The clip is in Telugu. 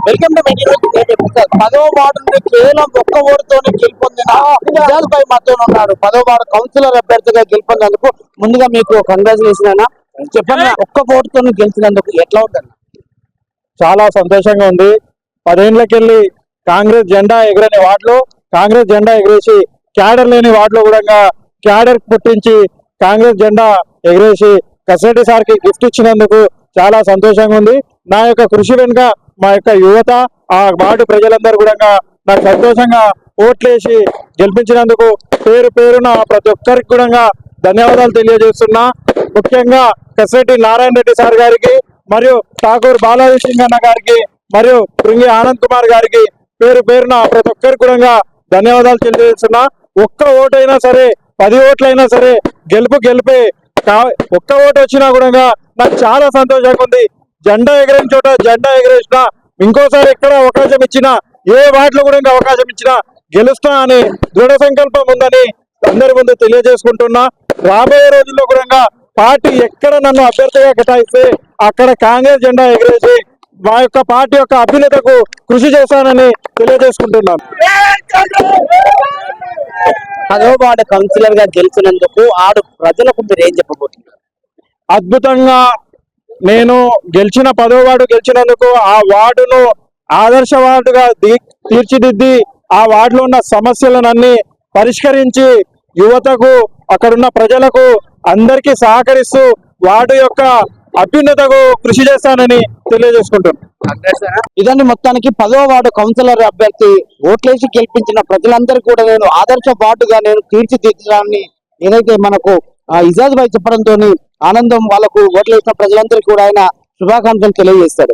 వెల్కమ్ టు పదవ వార్డు నుండి కేవలం ఒక్క ఓటుతోనే గెలుపొందిన ఇజాజ్ భాయ్ మాతో ఉన్నారు. పదవ వార్డు కౌన్సిలర్ అభ్యర్థిగా గెలుపొందినందుకు ముందుగా మీకు కంగ్రాచులేషన్ అయినా. చెప్పండి, ఒక్క ఓటుతో గెలిచినందుకు ఎట్లా ఉంటుంది? చాలా సంతోషంగా ఉంది. 10 ఏళ్లకెళ్ళి కాంగ్రెస్ జెండా ఎగరని వార్డులో కాంగ్రెస్ జెండా ఎగరేసి, క్యాడర్ లేని వార్డులో కూడా క్యాడర్ పుట్టించి కాంగ్రెస్ జెండా ఎగరేసి కసిరెడ్డి సార్కి గిఫ్ట్ ఇచ్చినందుకు చాలా సంతోషంగా ఉంది. నా యొక్క కృషి వెనుక మా యొక్క యువత, ఆ వార్డు ప్రజలందరూ కూడా నాకు సంతోషంగా ఓట్లేసి గెలిపించినందుకు పేరు పేరున ప్రతి ఒక్కరికి కూడా ధన్యవాదాలు తెలియజేస్తున్నా. ముఖ్యంగా కసిరెడ్డి నారాయణ రెడ్డి సార్ గారికి, మరియు ఠాకూర్ బాలాజీ సింగ్ అన్న గారికి, మరియు పృంగి ఆనంద్ కుమార్ గారికి పేరు పేరున ప్రతి ఒక్కరికి కూడా ధన్యవాదాలు తెలియజేస్తున్నా. ఒక్క ఓటైనా సరే, 10 ఓట్లైనా సరే గెలిపే. ఒక్క ఓటు వచ్చినా కూడా నాకు చాలా సంతోషంగా ఉంది. జెండా ఎగరేసిన చోట జెండా ఎగరేసిన, ఇంకోసారి ఎక్కడ అవకాశం ఇచ్చినా, ఏ వార్డులో కూడా అవకాశం ఇచ్చినా గెలుస్తా అని దృఢ సంకల్పం ఉందని అందరి ముందు తెలియజేసుకుంటున్నా. రాబోయే రోజుల్లో కూడా పార్టీ ఎక్కడ నన్ను అభ్యర్థిగా కేటాయిస్తే అక్కడ కాంగ్రెస్ జెండా ఎగరేసి మా యొక్క పార్టీ యొక్క అభ్యున్నతకు కృషి చేస్తానని తెలియజేసుకుంటున్నాను. పదవ వార్డు కౌన్సిలర్ గా గెలిచినందుకు ఆడు ప్రజలకు మీరు ఏం చెప్పబోతున్నారు? అద్భుతంగా నేను గెలిచిన 10వ వార్డు గెలిచినందుకు ఆ వార్డును ఆదర్శ వార్డుగా తీర్చిదిద్ది ఆ వార్డులో ఉన్న సమస్యలనన్నీ పరిష్కరించి యువతకు, అక్కడున్న ప్రజలకు అందరికీ సహకరిస్తూ వార్డు యొక్క అభ్యున్నతకు కృషి చేస్తానని తెలియజేసుకుంటున్నాను. ఇదండి మొత్తానికి 10వ వార్డు కౌన్సిలర్ అభ్యర్థి ఓట్లేసి గెలిపించిన ప్రజలందరికీ కూడా నేను ఆదర్శ వార్డుగా నేను తీర్చిదిద్దడాన్ని ఏదైతే మనకు ఇజాజ్ భాయ్ చెప్పడంతో ఆనందం, వాళ్ళకు ఓట్లేసిన ప్రజలందరికీ కూడా ఆయన శుభాకాంక్షలు తెలియజేస్తాడు.